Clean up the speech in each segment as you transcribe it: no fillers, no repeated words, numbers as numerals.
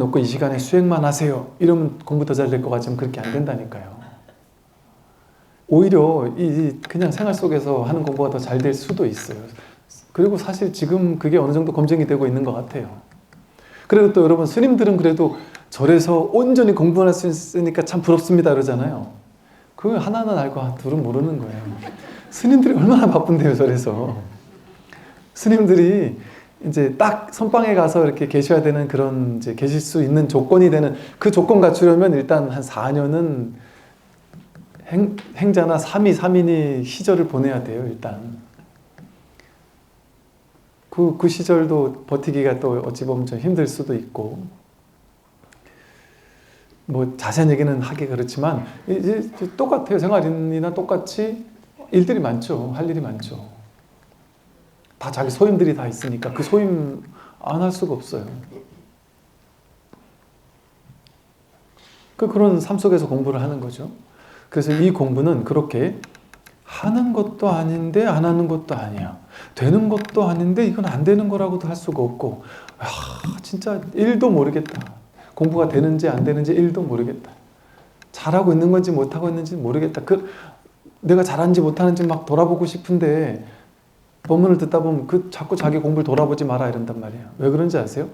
놓고 이 시간에 수행만 하세요. 이러면 공부 더 잘 될 것 같지만 그렇게 안 된다니까요. 오히려 그냥 생활 속에서 하는 공부가 더 잘 될 수도 있어요. 그리고 사실 지금 그게 어느 정도 검증이 되고 있는 것 같아요. 그리고 또 여러분, 스님들은 그래도 절에서 온전히 공부할 수 있으니까 참 부럽습니다 그러잖아요. 그 하나는 알고 둘은 모르는 거예요. 스님들이 얼마나 바쁜데요, 절에서. 스님들이 이제 딱 선방에 가서 이렇게 계셔야 되는 그런, 이제 계실 수 있는 조건이 되는, 그 조건 갖추려면 일단 한 4년은 행자나 3인이 시절을 보내야 돼요, 일단. 그 시절도 버티기가 또 어찌 보면 좀 힘들 수도 있고, 뭐 자세한 얘기는 하기 그렇지만 이제 똑같아요. 생활인이나 똑같이 일들이 많죠. 할 일이 많죠. 다 자기 소임들이 다 있으니까 그 소임 안 할 수가 없어요. 그런 삶 속에서 공부를 하는 거죠. 그래서 이 공부는 그렇게 하는 것도 아닌데 안 하는 것도 아니야. 되는 것도 아닌데 이건 안 되는 거라고도 할 수가 없고, 진짜 1도 모르겠다. 공부가 되는지 안 되는지 1도 모르겠다. 잘하고 있는 건지 못하고 있는지 모르겠다. 내가 잘하는지 못하는지 막 돌아보고 싶은데 법문을 듣다 보면 자꾸 자기 공부를 돌아보지 마라 이런단 말이에요. 왜 그런지 아세요?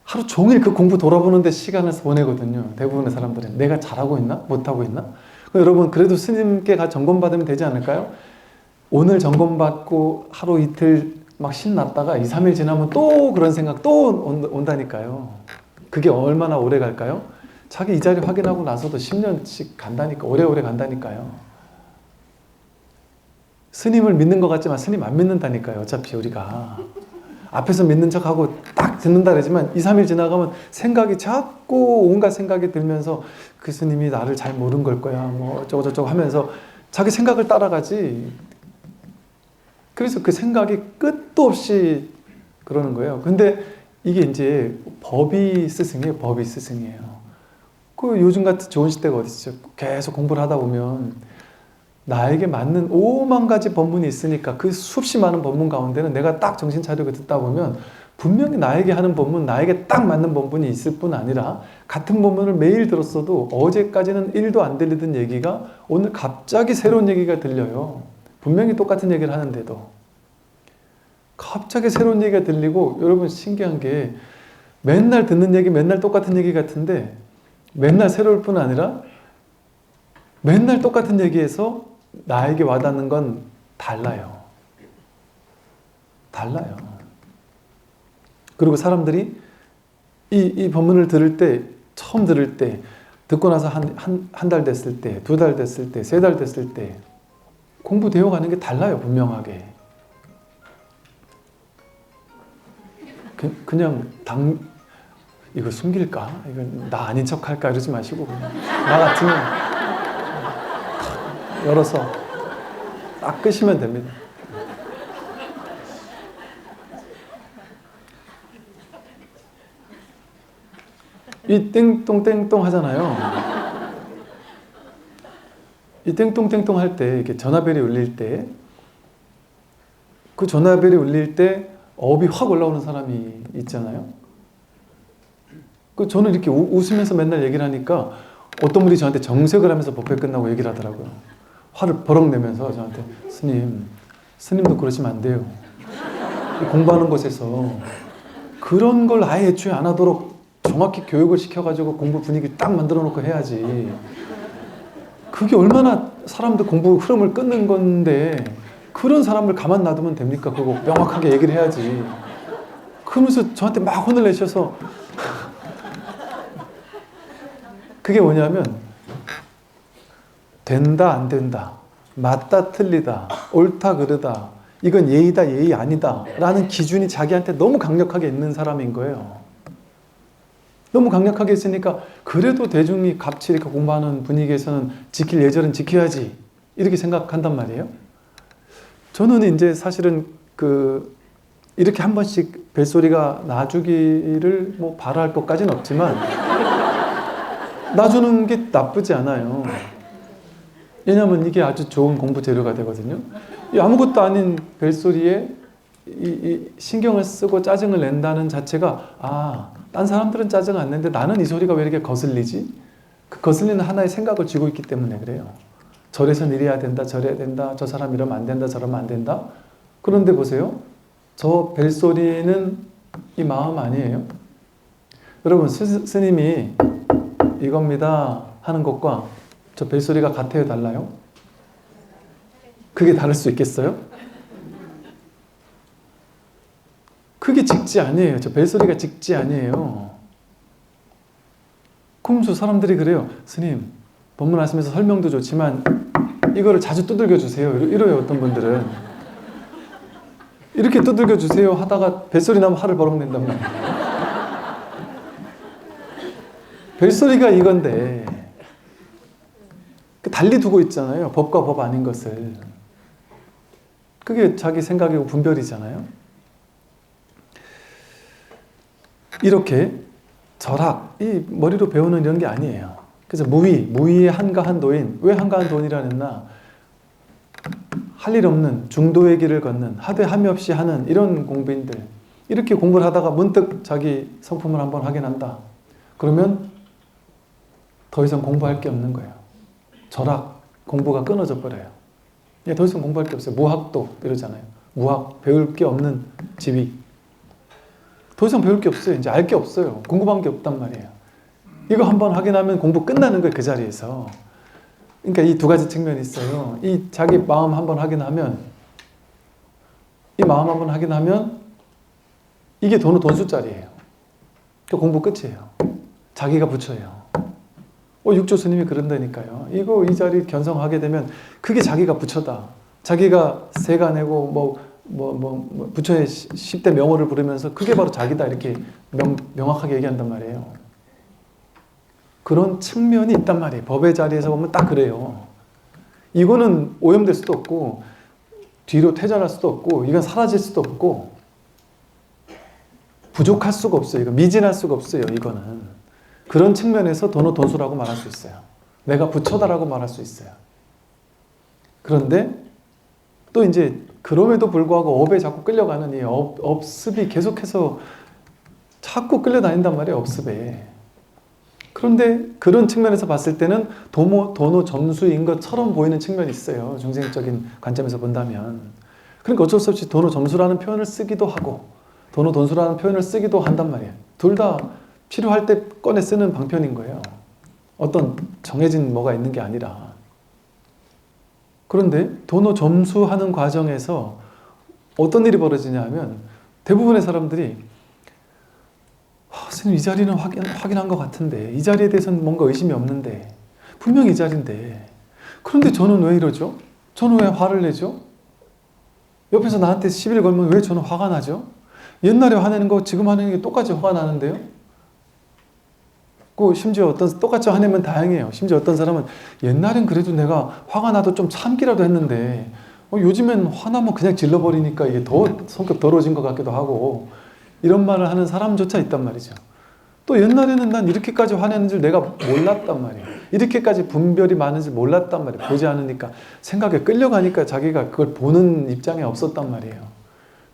하루 종일 그 공부 돌아보는데 시간을 보내거든요. 대부분의 사람들은. 내가 잘하고 있나? 못하고 있나? 여러분, 그래도 스님께 점검받으면 되지 않을까요? 오늘 점검받고 하루 이틀 막 신났다가 2, 3일 지나면 또 그런 생각 또 온다니까요. 그게 얼마나 오래 갈까요? 자기 이 자리 확인하고 나서도 10년씩 간다니까. 오래오래 간다니까요. 스님을 믿는 것 같지만 스님 안 믿는다니까요. 어차피 우리가 앞에서 믿는 척하고 딱 듣는다 그러지만 2, 3일 지나가면 생각이 자꾸 온갖 생각이 들면서 그 스님이 나를 잘 모른 걸 거야 뭐 어쩌고 저쩌고 하면서 자기 생각을 따라가지. 그래서 그 생각이 끝도 없이 그러는 거예요. 근데 이게 이제 법이 스승이에요. 법이 스승이에요. 요즘 같은 좋은 시대가 어디 있죠? 계속 공부를 하다 보면 나에게 맞는 5만 가지 법문이 있으니까 그 수없이 많은 법문 가운데는 내가 딱 정신 차리고 듣다 보면 분명히 나에게 하는 법문, 나에게 딱 맞는 법문이 있을 뿐 아니라 같은 법문을 매일 들었어도 어제까지는 1도 안 들리던 얘기가 오늘 갑자기 새로운 얘기가 들려요. 분명히 똑같은 얘기를 하는데도 갑자기 새로운 얘기가 들리고, 여러분 신기한 게 맨날 듣는 얘기 맨날 똑같은 얘기 같은데 맨날 새로울 뿐 아니라 맨날 똑같은 얘기에서 나에게 와닿는 건 달라요. 달라요. 그리고 사람들이 이 법문을 들을 때, 처음 들을 때, 듣고 나서 한 달 됐을 때, 2달 됐을 때, 3달 됐을 때 공부 되어가는 게 달라요. 분명하게. 그냥 이거 숨길까? 이거 나 아닌 척 할까? 이러지 마시고 그냥 나 같으면 열어서 딱 끄시면 됩니다. 이 땡똥땡똥 하잖아요. 이 땡똥땡똥 할 때 이렇게 전화벨이 울릴 때, 그 전화벨이 울릴 때 업이 확 올라오는 사람이 있잖아요. 저는 이렇게 웃으면서 맨날 얘기를 하니까 어떤 분이 저한테 정색을 하면서 법회 끝나고 얘기를 하더라고요. 화를 버럭 내면서 저한테, 스님도 그러시면 안 돼요. 공부하는 곳에서 그런 걸 아예 애초에 안 하도록 정확히 교육을 시켜가지고 공부 분위기 딱 만들어 놓고 해야지. 그게 얼마나 사람들 공부 흐름을 끊는 건데 그런 사람을 가만 놔두면 됩니까? 그거 명확하게 얘기를 해야지. 그러면서 저한테 막 혼을 내셔서 그게 뭐냐면 된다 안 된다, 맞다 틀리다, 옳다 그르다, 이건 예의다 예의 아니다 라는 기준이 자기한테 너무 강력하게 있는 사람인 거예요. 너무 강력하게 있으니까 그래도 대중이 같이 이렇게 공부하는 분위기에서는 지킬 예절은 지켜야지 이렇게 생각한단 말이에요. 저는 이제 사실은 이렇게 한 번씩 벨소리가 나주기를 뭐 바랄 것까지는 없지만 놔주는 게 나쁘지 않아요. 왜냐하면 이게 아주 좋은 공부 재료가 되거든요. 이 아무것도 아닌 벨소리에 이 신경을 쓰고 짜증을 낸다는 자체가 딴 사람들은 짜증 안 내는데 나는 이 소리가 왜 이렇게 거슬리지? 그 거슬리는 하나의 생각을 쥐고 있기 때문에 그래요. 저래선 이래야 된다, 저래야 된다, 저 사람 이러면 안 된다, 저러면 안 된다. 그런데 보세요. 저 벨소리는 이 마음 아니에요? 여러분, 스님이 이겁니다 하는 것과 저 벨소리가 같아요, 달라요? 그게 다를 수 있겠어요? 그게 직지 아니에요. 저 벨소리가 직지 아니에요. 그럼 사람들이 그래요. 스님, 법문하시면서 설명도 좋지만 이거를 자주 두들겨 주세요. 이래요, 어떤 분들은. 이렇게 두들겨 주세요 하다가 벨소리 나면 화를 버럭 낸단 말이에요. 벨소리가 이건데 달리 두고 있잖아요. 법과 법 아닌 것을. 그게 자기 생각이고 분별이잖아요. 이렇게 절학, 이 머리로 배우는 이런 게 아니에요. 그래서 무위의 한가한 도인. 왜 한가한 도인이라 했나? 할 일 없는 중도의 길을 걷는 하되 함이 없이 하는 이런 공부인들. 이렇게 공부를 하다가 문득 자기 성품을 한번 확인한다. 그러면 더 이상 공부할 게 없는 거예요. 절학, 공부가 끊어져 버려요. 더 이상 공부할 게 없어요. 무학도 이러잖아요. 무학, 배울 게 없는 지위. 더 이상 배울 게 없어요. 이제 알 게 없어요. 궁금한 게 없단 말이에요. 이거 한번 확인하면 공부 끝나는 거예요. 그 자리에서. 그러니까 이 두 가지 측면이 있어요. 이 자기 마음 한번 확인하면, 이게 돈 숫자리예요. 그 공부 끝이에요. 자기가 부처예요. 육조 스님이 그런다니까요. 이 자리 견성하게 되면 그게 자기가 부처다. 자기가 세가 내고 부처의 10대 명호를 부르면서 그게 바로 자기다. 이렇게 명확하게 얘기한단 말이에요. 그런 측면이 있단 말이에요. 법의 자리에서 보면 딱 그래요. 이거는 오염될 수도 없고 뒤로 퇴전할 수도 없고 이건 사라질 수도 없고 부족할 수가 없어요. 이거 미진할 수가 없어요. 이거는. 그런 측면에서 돈수라고 말할 수 있어요. 내가 부처다라고 말할 수 있어요. 그런데 또 이제 그럼에도 불구하고 업에 자꾸 끌려가는 이 업습이 계속해서 자꾸 끌려다닌단 말이에요. 업습에. 그런데 그런 측면에서 봤을 때는 도노 점수인 것처럼 보이는 측면이 있어요. 중생적인 관점에서 본다면. 그러니까 어쩔 수 없이 도노 점수라는 표현을 쓰기도 하고 도노 돈수라는 표현을 쓰기도 한단 말이에요. 둘 다 필요할 때 꺼내 쓰는 방편인 거예요. 어떤 정해진 뭐가 있는 게 아니라. 그런데 도노 점수하는 과정에서 어떤 일이 벌어지냐 하면 대부분의 사람들이 선생님 이 자리는 확인한 것 같은데 이 자리에 대해서는 뭔가 의심이 없는데 분명히 이 자리인데 그런데 저는 왜 이러죠? 저는 왜 화를 내죠? 옆에서 나한테 시비를 걸면 왜 저는 화가 나죠? 옛날에 화내는 거 지금 화내는 게 똑같이 화가 나는데요? 심지어 똑같이 화내면 다행이에요. 심지어 어떤 사람은 옛날엔 그래도 내가 화가 나도 좀 참기라도 했는데 요즘엔 화나면 그냥 질러버리니까 이게 더 성격 더러워진 것 같기도 하고 이런 말을 하는 사람조차 있단 말이죠. 또 옛날에는 난 이렇게까지 화내는 줄 내가 몰랐단 말이에요. 이렇게까지 분별이 많은 줄 몰랐단 말이에요. 보지 않으니까 생각에 끌려가니까 자기가 그걸 보는 입장에 없었단 말이에요.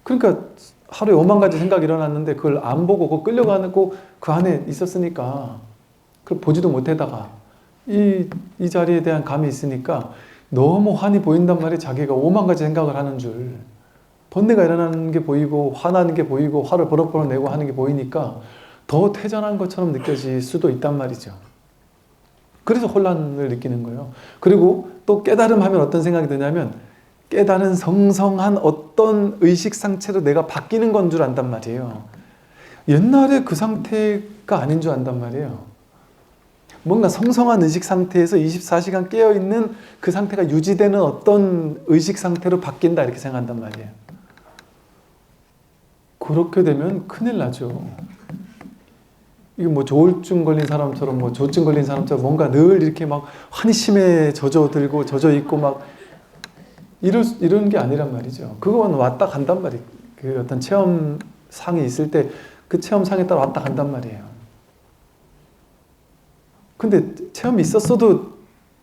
그러니까 하루에 5만 가지 생각이 일어났는데 그걸 안 보고 그거 끌려가고 그 안에 있었으니까 그걸 보지도 못하다가 이 자리에 대한 감이 있으니까 너무 환히 보인단 말이에요. 자기가 5만 가지 생각을 하는 줄. 번뇌가 일어나는 게 보이고 화나는 게 보이고 화를 버럭버럭 내고 하는 게 보이니까 더 퇴전한 것처럼 느껴질 수도 있단 말이죠. 그래서 혼란을 느끼는 거예요. 그리고 또 깨달음하면 어떤 생각이 드냐면 깨달은 성성한 어떤 의식 상태로 내가 바뀌는 건 줄 안단 말이에요. 옛날에 그 상태가 아닌 줄 안단 말이에요. 뭔가 성성한 의식 상태에서 24시간 깨어있는 그 상태가 유지되는 어떤 의식 상태로 바뀐다 이렇게 생각한단 말이에요. 그렇게 되면 큰일 나죠. 이게 조울증 걸린 사람처럼 조증 걸린 사람처럼 뭔가 늘 이렇게 막 환희심에 젖어들고 젖어있고 막 이런 게 아니란 말이죠. 그건 왔다 간단 말이에요. 그 어떤 체험상이 있을 때 그 체험상에 따라 왔다 간단 말이에요. 근데 체험이 있었어도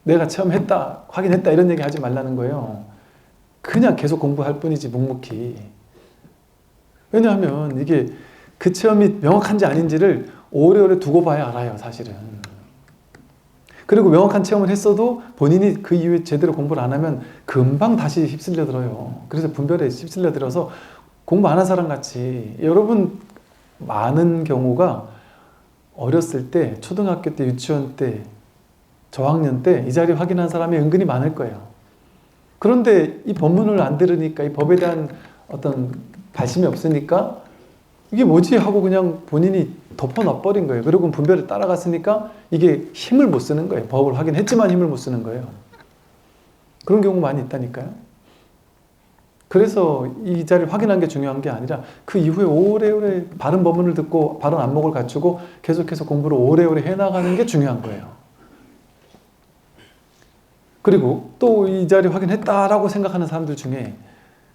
내가 체험했다, 확인했다 이런 얘기 하지 말라는 거예요. 그냥 계속 공부할 뿐이지 묵묵히. 왜냐하면 이게 그 체험이 명확한지 아닌지를 오래오래 두고 봐야 알아요, 사실은. 그리고 명확한 체험을 했어도 본인이 그 이후에 제대로 공부를 안 하면 금방 다시 휩쓸려 들어요. 그래서 분별에 휩쓸려 들어서 공부 안 한 사람 같이, 여러분 많은 경우가 어렸을 때, 초등학교 때, 유치원 때, 저학년 때 이 자리 확인한 사람이 은근히 많을 거예요. 그런데 이 법문을 안 들으니까, 이 법에 대한 어떤 발심이 없으니까 이게 뭐지 하고 그냥 본인이 덮어놔버린 거예요. 그리고 분별을 따라갔으니까 이게 힘을 못 쓰는 거예요. 법을 확인했지만 힘을 못 쓰는 거예요. 그런 경우 많이 있다니까요. 그래서 이 자리를 확인한 게 중요한 게 아니라 그 이후에 오래오래 바른 법문을 듣고 바른 안목을 갖추고 계속해서 공부를 오래오래 해나가는 게 중요한 거예요. 그리고 또 이 자리 확인했다라고 생각하는 사람들 중에,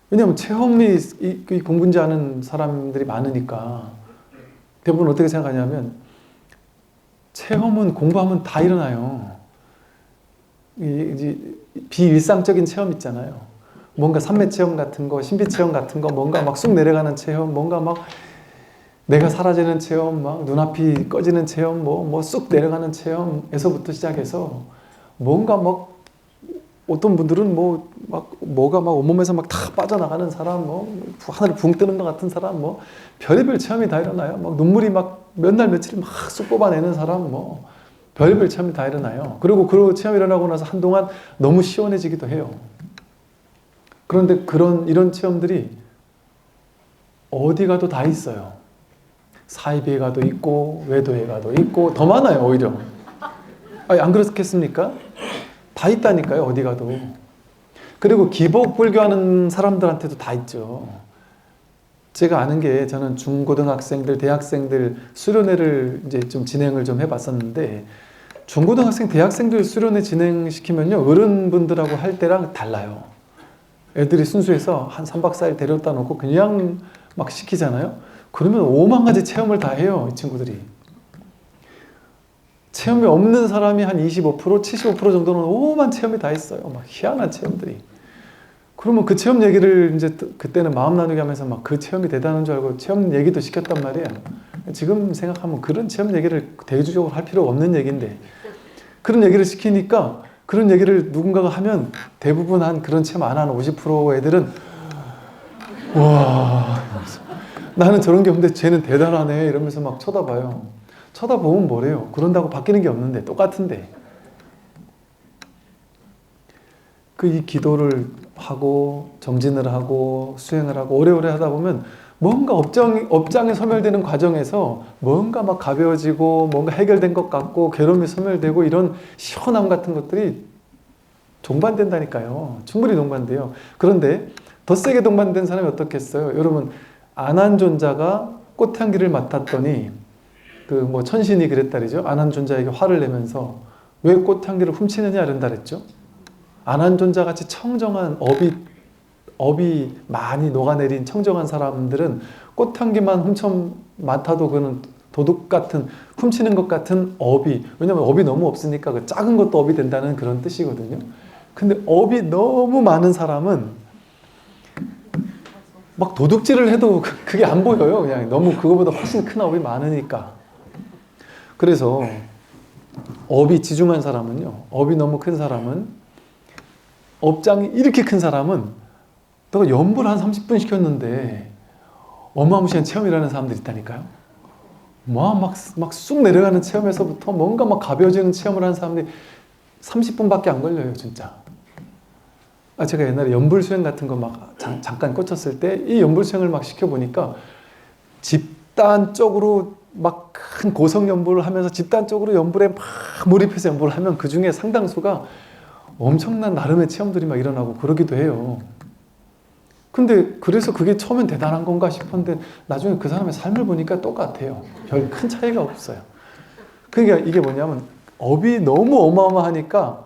왜냐하면 체험이 이 공부인지 아는 사람들이 많으니까 대부분 어떻게 생각하냐면, 체험은 공부하면 다 일어나요. 이제 비일상적인 체험 있잖아요. 뭔가 삼매 체험 같은 거, 신비 체험 같은 거, 뭔가 막 쑥 내려가는 체험, 뭔가 막 내가 사라지는 체험, 막 눈앞이 꺼지는 체험, 뭐 쑥 내려가는 체험에서부터 시작해서 뭔가 막 어떤 분들은 뭐가 막 온몸에서 막 다 빠져나가는 사람, 하늘을 붕 뜨는 것 같은 사람, 별의별 체험이 다 일어나요. 막 눈물이 막 몇 날 며칠 막 쑥 뽑아내는 사람, 별의별 체험이 다 일어나요. 그리고 그 체험이 일어나고 나서 한동안 너무 시원해지기도 해요. 그런데 이런 체험들이 어디 가도 다 있어요. 사이비에 가도 있고, 외도에 가도 있고, 더 많아요, 오히려. 아니, 안 그렇겠습니까? 다 있다니까요, 어디 가도. 그리고 기복불교하는 사람들한테도 다 있죠. 제가 아는 게, 저는 중고등학생들, 대학생들 수련회를 이제 좀 진행을 좀 해봤었는데, 중고등학생, 대학생들 수련회 진행시키면요, 어른분들하고 할 때랑 달라요. 애들이 순수해서 한 3박 4일 데려다 놓고 그냥 막 시키잖아요. 그러면 5만 가지 체험을 다 해요, 이 친구들이. 체험이 없는 사람이 한 25%, 75% 정도는 오만 체험이 다 있어요. 막 희한한 체험들이. 그러면 그 체험 얘기를 이제 그때는 마음 나누게 하면서 막 그 체험이 대단한 줄 알고 체험 얘기도 시켰단 말이에요. 지금 생각하면 그런 체험 얘기를 대주적으로 할 필요가 없는 얘기인데, 그런 얘기를 시키니까, 그런 얘기를 누군가가 하면 대부분 한 그런 체험 안 하는 50% 애들은 와, 나는 저런 게 없는데 쟤는 대단하네 이러면서 막 쳐다봐요. 쳐다보면 뭐래요? 그런다고 바뀌는 게 없는데, 똑같은데. 이 기도를 하고 정진을 하고 수행을 하고 오래오래 하다 보면 뭔가 업장이 소멸되는 과정에서 뭔가 막 가벼워지고 뭔가 해결된 것 같고 괴로움이 소멸되고 이런 시원함 같은 것들이 동반된다니까요. 충분히 동반돼요. 그런데 더 세게 동반된 사람이 어떻겠어요? 여러분, 안한존자가 꽃향기를 맡았더니 천신이 그랬다리죠. 안한존자에게 화를 내면서 왜 꽃향기를 훔치느냐 이런다 그랬죠. 안한존자 같이 청정한 업이 많이 녹아내린 청정한 사람들은 꽃향기만 맡아도 그는 도둑 같은, 훔치는 것 같은 왜냐면 업이 너무 없으니까 그 작은 것도 업이 된다는 그런 뜻이거든요. 근데 업이 너무 많은 사람은 막 도둑질을 해도 그게 안 보여요. 그냥 너무 그거보다 훨씬 큰 업이 많으니까. 그래서 업이 지중한 사람은요, 업이 너무 큰 사람은, 업장이 이렇게 큰 사람은 또 연불 한 30분 시켰는데 어마무시한 체험이라는 사람들이 있다니까요. 막 쑥 내려가는 체험에서부터 뭔가 막 가벼워지는 체험을 하는 사람들이 30분밖에 안 걸려요, 진짜. 제가 옛날에 연불수행 같은 거 막 잠깐 꽂혔을 때 이 연불수행을 막 시켜보니까 집단적으로 막 큰 고성 연불을 하면서 집단적으로 연불에 막 몰입해서 연불을 하면 그 중에 상당수가 엄청난 나름의 체험들이 막 일어나고 그러기도 해요. 근데 그래서 그게 처음엔 대단한 건가 싶었는데 나중에 그 사람의 삶을 보니까 똑같아요. 별 큰 차이가 없어요. 그러니까 이게 뭐냐면 업이 너무 어마어마하니까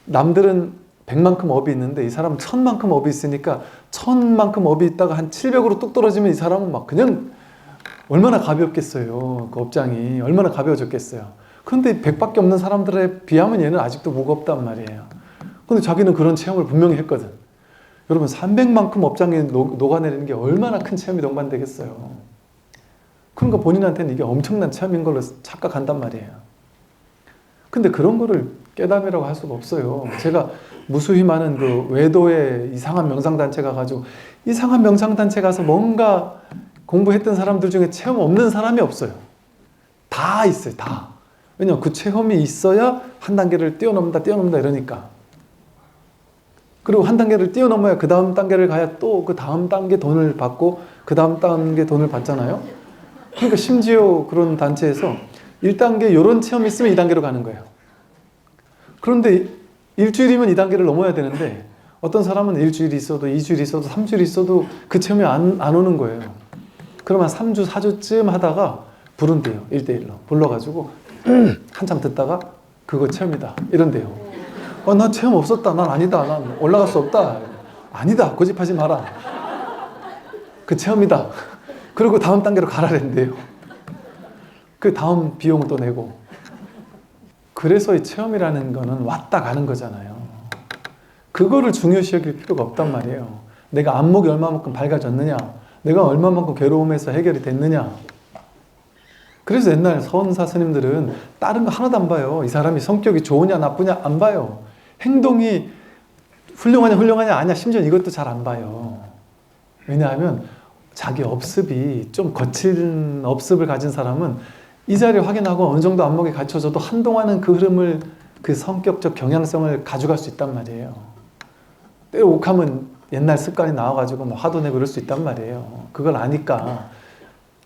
남들은 100만큼 업이 있는데 이 사람은 1000만큼 업이 있으니까 1000만큼 업이 있다가 한 700으로 뚝 떨어지면 이 사람은 막 그냥 얼마나 가볍겠어요. 그 업장이 얼마나 가벼워졌겠어요. 그런데 100밖에 없는 사람들에 비하면 얘는 아직도 무겁단 말이에요. 근데 자기는 그런 체험을 분명히 했거든. 여러분 300만큼 업장에 녹아내리는 게 얼마나 큰 체험이 동반되겠어요. 그러니까 본인한테는 이게 엄청난 체험인 걸로 착각한단 말이에요. 근데 그런 거를 깨달음이라고 할 수가 없어요. 제가 무수히 많은 그 외도의 이상한 명상단체 가가지고 이상한 명상단체 가서 뭔가 공부했던 사람들 중에 체험 없는 사람이 없어요. 다 있어요. 다. 왜냐면 그 체험이 있어야 한 단계를 뛰어넘는다 이러니까. 그리고 한 단계를 뛰어넘어야 그 다음 단계를 가야 또 그 다음 단계 돈을 받고 그 다음 단계 돈을 받잖아요. 그러니까 심지어 그런 단체에서 1단계 이런 체험이 있으면 2단계로 가는 거예요. 그런데 일주일이면 2단계를 넘어야 되는데 어떤 사람은 일주일이 있어도 2주일이 있어도 3주일이 있어도 그 체험이 안 오는 거예요. 그러면 3주, 4주쯤 하다가 부른대요. 1대1로. 불러가지고 한참 듣다가 그거 체험이다. 이런대요. 나 체험 없었다. 난 아니다. 난 올라갈 수 없다. 아니다. 고집하지 마라. 그 체험이다. 그리고 다음 단계로 가라랜대요. 그 다음 비용을 또 내고. 그래서 이 체험이라는 거는 왔다 가는 거잖아요. 그거를 중요시 여길 필요가 없단 말이에요. 내가 안목이 얼마만큼 밝아졌느냐, 내가 얼마만큼 괴로움에서 해결이 됐느냐. 그래서 옛날 서원사 스님들은 다른 거 하나도 안 봐요. 이 사람이 성격이 좋으냐 나쁘냐 안 봐요. 행동이 훌륭하냐 아니야. 심지어 이것도 잘 안 봐요. 왜냐하면 자기 업습이 좀 거친 업습을 가진 사람은 이 자리에 확인하고 어느 정도 안목이 갖춰져도 한동안은 그 흐름을, 그 성격적 경향성을 가져갈 수 있단 말이에요. 때로 욱하면 옛날 습관이 나와가지고 뭐 화도 내고 그럴 수 있단 말이에요. 그걸 아니까.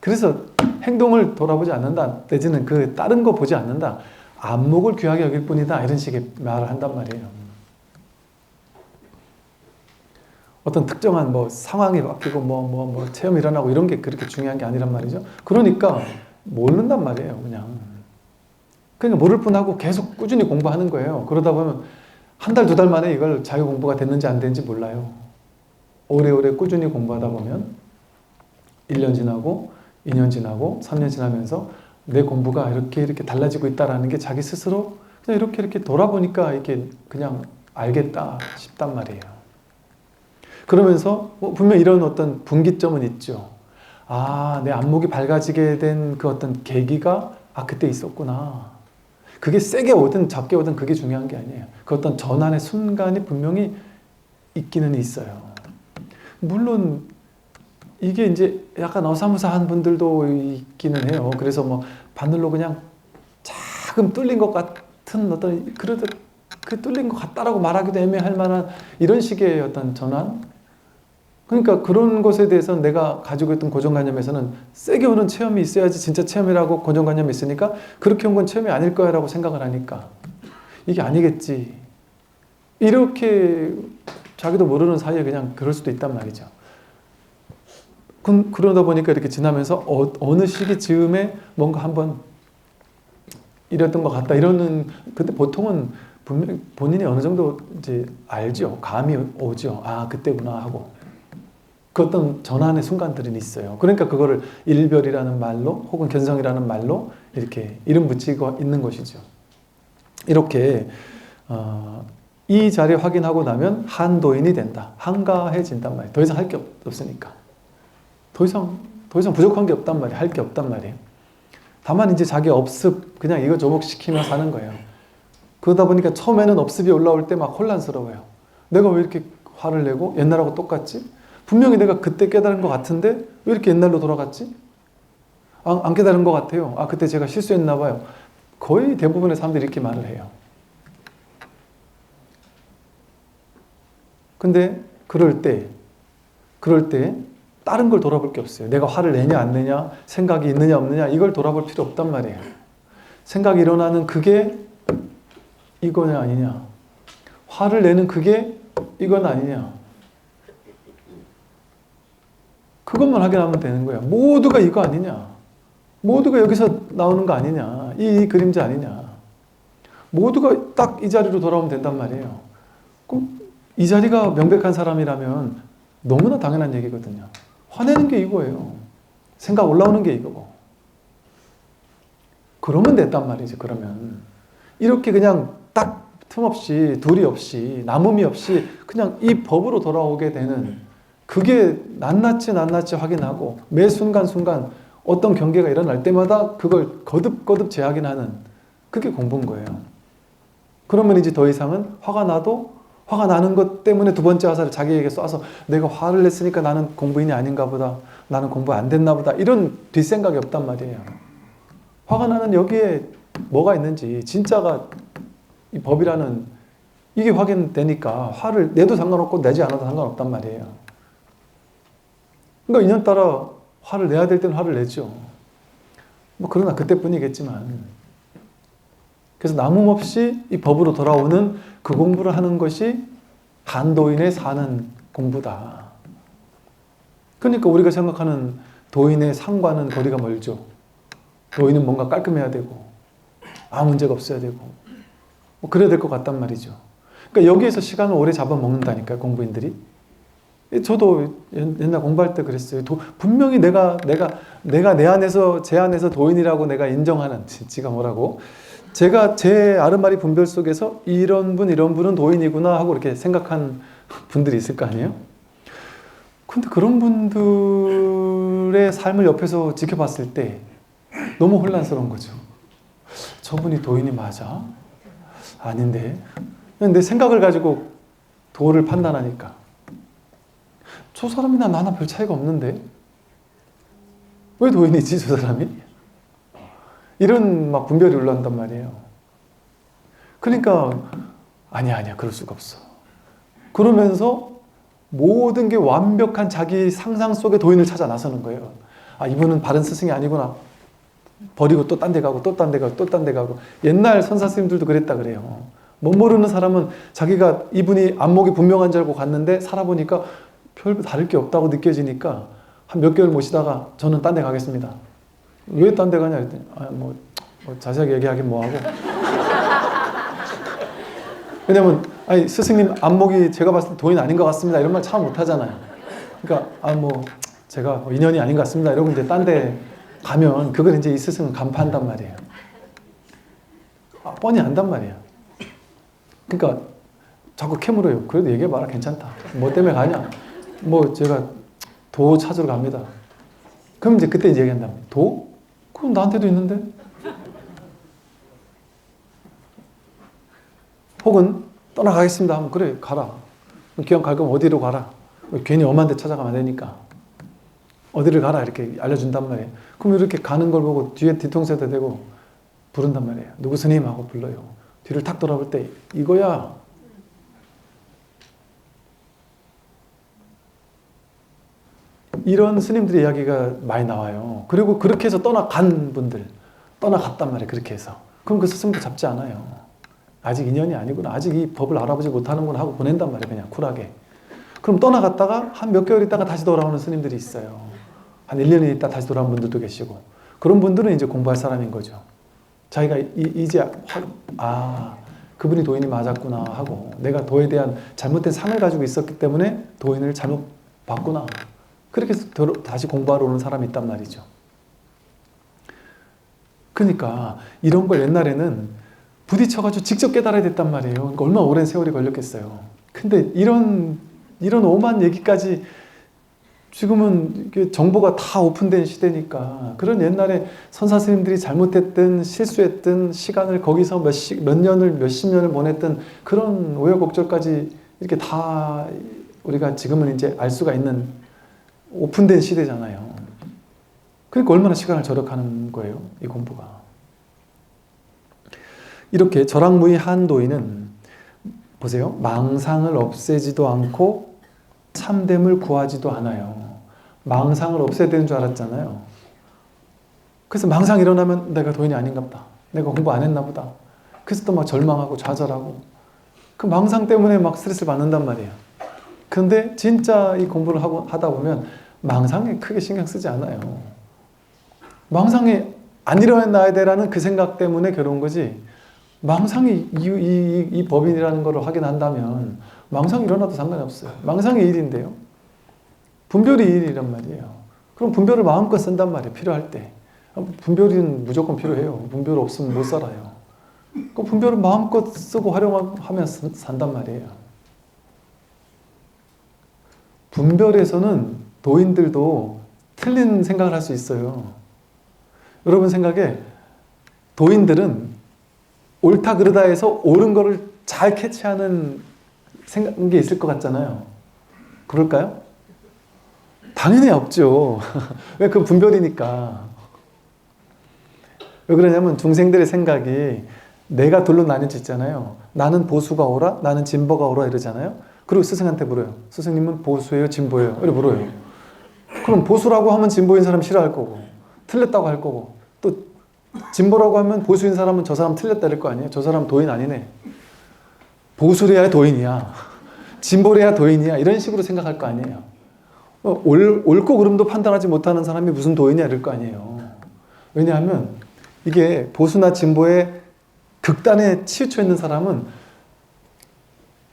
그래서 행동을 돌아보지 않는다. 내지는 그 다른 거 보지 않는다. 안목을 귀하게 여길 뿐이다. 이런 식의 말을 한단 말이에요. 어떤 특정한 뭐 상황이 바뀌고 뭐 체험이 일어나고 이런 게 그렇게 중요한 게 아니란 말이죠. 그러니까 모른단 말이에요. 그냥 모를 뿐하고 계속 꾸준히 공부하는 거예요. 그러다 보면 한 달, 2달 만에 이걸 자기 공부가 됐는지 안 됐는지 몰라요. 오래오래 꾸준히 공부하다 보면 1년 지나고 2년 지나고 3년 지나면서 내 공부가 이렇게 달라지고 있다는 게 자기 스스로 그냥 이렇게 돌아보니까 이렇게 그냥 알겠다 싶단 말이에요. 그러면서 분명 이런 어떤 분기점은 있죠. 내 안목이 밝아지게 된 그 어떤 계기가 그때 있었구나. 그게 세게 오든 작게 오든 그게 중요한 게 아니에요. 그 어떤 전환의 순간이 분명히 있기는 있어요. 물론 이게 이제 약간 어사무사한 분들도 있기는 해요. 그래서 뭐 바늘로 그냥 자금 뚫린 것 같은 어떤 그래도 그 뚫린 것 같다라고 말하기도 애매할 만한 이런 식의 어떤 전환. 그러니까 그런 것에 대해서는 내가 가지고 있던 고정관념에서는 세게 오는 체험이 있어야지 진짜 체험이라고 고정관념이 있으니까 그렇게 온 건 체험이 아닐 거야 라고 생각을 하니까 이게 아니겠지. 이렇게 자기도 모르는 사이에 그냥 그럴 수도 있단 말이죠. 그러다 보니까 이렇게 지나면서 어느 시기 즈음에 뭔가 한번 이랬던 것 같다 이러는, 근데 보통은 분명히 본인이 어느 정도 이제 알죠. 감이 오죠. 그때구나 하고. 그 어떤 전환의 순간들은 있어요. 그러니까 그거를 일별이라는 말로 혹은 견성이라는 말로 이렇게 이름 붙이고 있는 것이죠. 이렇게 이 자리 확인하고 나면 한도인이 된다. 한가해진단 말이에요. 더 이상 할 게 없으니까. 더 이상 부족한 게 없단 말이에요. 할 게 없단 말이에요. 다만 이제 자기 업습 그냥 이거 저거 시키며 사는 거예요. 그러다 보니까 처음에는 업습이 올라올 때 막 혼란스러워요. 내가 왜 이렇게 화를 내고 옛날하고 똑같지? 분명히 내가 그때 깨달은 것 같은데 왜 이렇게 옛날로 돌아갔지? 안 깨달은 것 같아요. 그때 제가 실수했나 봐요. 거의 대부분의 사람들이 이렇게 말을 해요. 근데 그럴 때 다른 걸 돌아볼 게 없어요. 내가 화를 내냐 안 내냐, 생각이 있느냐 없느냐 이걸 돌아볼 필요 없단 말이에요. 생각이 일어나는 그게 이거냐 아니냐, 화를 내는 그게 이건 아니냐, 그것만 확인하면 되는 거야. 모두가 이거 아니냐, 모두가 여기서 나오는 거 아니냐, 이 그림자 아니냐, 모두가 딱 이 자리로 돌아오면 된단 말이에요. 그럼 이 자리가 명백한 사람이라면 너무나 당연한 얘기거든요. 화내는 게 이거예요. 생각 올라오는 게 이거고. 그러면 됐단 말이지. 그러면 이렇게 그냥 딱 틈없이 둘이 없이 남음이 없이 그냥 이 법으로 돌아오게 되는 그게 낱낱이 확인하고 매 순간순간 어떤 경계가 일어날 때마다 그걸 거듭거듭 재확인하는 그게 공부인 거예요. 그러면 이제 더 이상은 화가 나도 화가 나는 것 때문에 두 번째 화살을 자기에게 쏴서 내가 화를 냈으니까 나는 공부인이 아닌가 보다. 나는 공부 안 됐나 보다. 이런 뒷생각이 없단 말이에요. 화가 나는 여기에 뭐가 있는지 진짜가 이 법이라는 이게 확인되니까 화를 내도 상관없고 내지 않아도 상관없단 말이에요. 그러니까 인연따라 화를 내야 될 때는 화를 내죠. 뭐 그러나 그때뿐이겠지만 그래서 남음없이 이 법으로 돌아오는 그 공부를 하는 것이 한도인의 사는 공부다. 그러니까 우리가 생각하는 도인의 상과는 거리가 멀죠. 도인은 뭔가 깔끔해야 되고 아무 문제가 없어야 되고 뭐 그래야 될 것 같단 말이죠. 그러니까 여기에서 시간을 오래 잡아먹는다니까요, 공부인들이. 저도 옛날 공부할 때 그랬어요. 분명히 내가 내 안에서 제 안에서 도인이라고 내가 인정하는 지가 뭐라고 제가 제 아르마리 분별 속에서 이런 분은 도인이구나 하고 이렇게 생각한 분들이 있을 거 아니에요? 근데 그런 분들의 삶을 옆에서 지켜봤을 때 너무 혼란스러운 거죠. 저분이 도인이 맞아? 아닌데. 내 생각을 가지고 도를 판단하니까 저 사람이나 나나 별 차이가 없는데 왜 도인이지 저 사람이? 이런 막 분별이 올라온단 말이에요. 그러니까 아니야 그럴 수가 없어. 그러면서 모든 게 완벽한 자기 상상 속의 도인을 찾아 나서는 거예요. 아 이분은 바른 스승이 아니구나. 버리고 또 딴 데 가고 또 딴 데 가고 또 딴 데 가고. 옛날 선사 스님들도 그랬다 그래요. 못 모르는 사람은 자기가 이분이 안목이 분명한 줄 알고 갔는데 살아보니까 별 다를 게 없다고 느껴지니까 한 몇 개월 모시다가 저는 딴 데 가겠습니다. 왜 딴 데 가냐 했더니 뭐 자세하게 얘기하긴 뭐하고 왜냐면 스승님 안목이 제가 봤을 때 도인 아닌 것 같습니다 이런 말 참 못하잖아요. 그러니까 뭐 제가 인연이 아닌 것 같습니다 이러고 이제 딴 데 가면 그걸 이제 이 스승은 간파한단 말이에요. 뻔히 안단 말이에요. 그러니까 자꾸 캐물어요. 그래도 얘기해봐라 괜찮다. 뭐 때문에 가냐? 뭐 제가 도 찾으러 갑니다. 그럼 이제 그때 이제 얘기한다. 도? 그럼 나한테도 있는데? 혹은 떠나가겠습니다 하면 그래 가라. 기왕 갈 거면 어디로 가라. 괜히 엄한 데 찾아가면 안 되니까 어디를 가라 이렇게 알려준단 말이에요. 그럼 이렇게 가는 걸 보고 뒤에 뒤통수에다 대고 부른단 말이에요. 누구 스님 하고 불러요. 뒤를 탁 돌아볼 때 이거야. 이런 스님들의 이야기가 많이 나와요. 그리고 그렇게 해서 떠나간 분들 떠나갔단 말이에요. 그렇게 해서 그럼 그 스승도 잡지 않아요. 아직 인연이 아니구나. 아직 이 법을 알아보지 못하는구나 하고 보낸단 말이에요. 그냥 쿨하게. 그럼 떠나갔다가 한 몇 개월 있다가 다시 돌아오는 스님들이 있어요. 한 1년이 있다 다시 돌아온 분들도 계시고 그런 분들은 이제 공부할 사람인 거죠. 자기가 이제 그분이 도인이 맞았구나 하고 내가 도에 대한 잘못된 상을 가지고 있었기 때문에 도인을 잘못 봤구나. 그렇게 해서 다시 공부하러 오는 사람이 있단 말이죠. 그러니까 이런 걸 옛날에는 부딪혀가지고 직접 깨달아야 됐단 말이에요. 그러니까 얼마나 오랜 세월이 걸렸겠어요. 근데 이런 오만 얘기까지 지금은 정보가 다 오픈된 시대니까 그런 옛날에 선사 스님들이 잘못했든 실수했든 시간을 거기서 몇 년을 몇십 년을 보냈던 그런 우여곡절까지 이렇게 다 우리가 지금은 이제 알 수가 있는 오픈된 시대잖아요. 그러니까 얼마나 시간을 절약하는 거예요, 이 공부가. 이렇게 절악무의 한도인은 보세요. 망상을 없애지도 않고 참됨을 구하지도 않아요. 망상을 없애야 되는 줄 알았잖아요. 그래서 망상이 일어나면 내가 도인이 아닌가 보다. 내가 공부 안 했나 보다. 그래서 또 막 절망하고 좌절하고 그 망상 때문에 막 스트레스를 받는단 말이에요. 근데 진짜 이 공부를 하다 보면 망상에 크게 신경 쓰지 않아요. 망상이 안 일어나야 되라는 그 생각 때문에 괴로운 거지 망상이 이 법인이라는 걸 확인한다면 망상이 일어나도 상관이 없어요. 망상이 일인데요. 분별이 일이란 말이에요. 그럼 분별을 마음껏 쓴단 말이에요. 필요할 때. 분별은 무조건 필요해요. 분별 없으면 못 살아요. 그 분별은 마음껏 쓰고 활용하면 산단 말이에요. 분별에서는 도인들도 틀린 생각을 할 수 있어요. 여러분 생각에 도인들은 옳다 그르다 해서 옳은 거를 잘 캐치하는 게 있을 것 같잖아요. 그럴까요? 당연히 없죠. 왜? 그 분별이니까. 왜 그러냐면 중생들의 생각이 내가 둘로 나뉘어져 있잖아요. 나는 보수가 옳아, 나는 진보가 옳아 이러잖아요. 그리고 스승한테 물어요. 스승님은 보수예요, 진보예요? 이렇게 물어요. 그럼 보수라고 하면 진보인 사람 싫어할 거고, 틀렸다고 할 거고, 또 진보라고 하면 보수인 사람은 저 사람 틀렸다 이럴 거 아니에요? 저 사람 도인 아니네. 보수래야 도인이야. 진보래야 도인이야. 이런 식으로 생각할 거 아니에요. 옳고 그름도 판단하지 못하는 사람이 무슨 도인이야 이럴 거 아니에요. 왜냐하면 이게 보수나 진보의 극단에 치우쳐 있는 사람은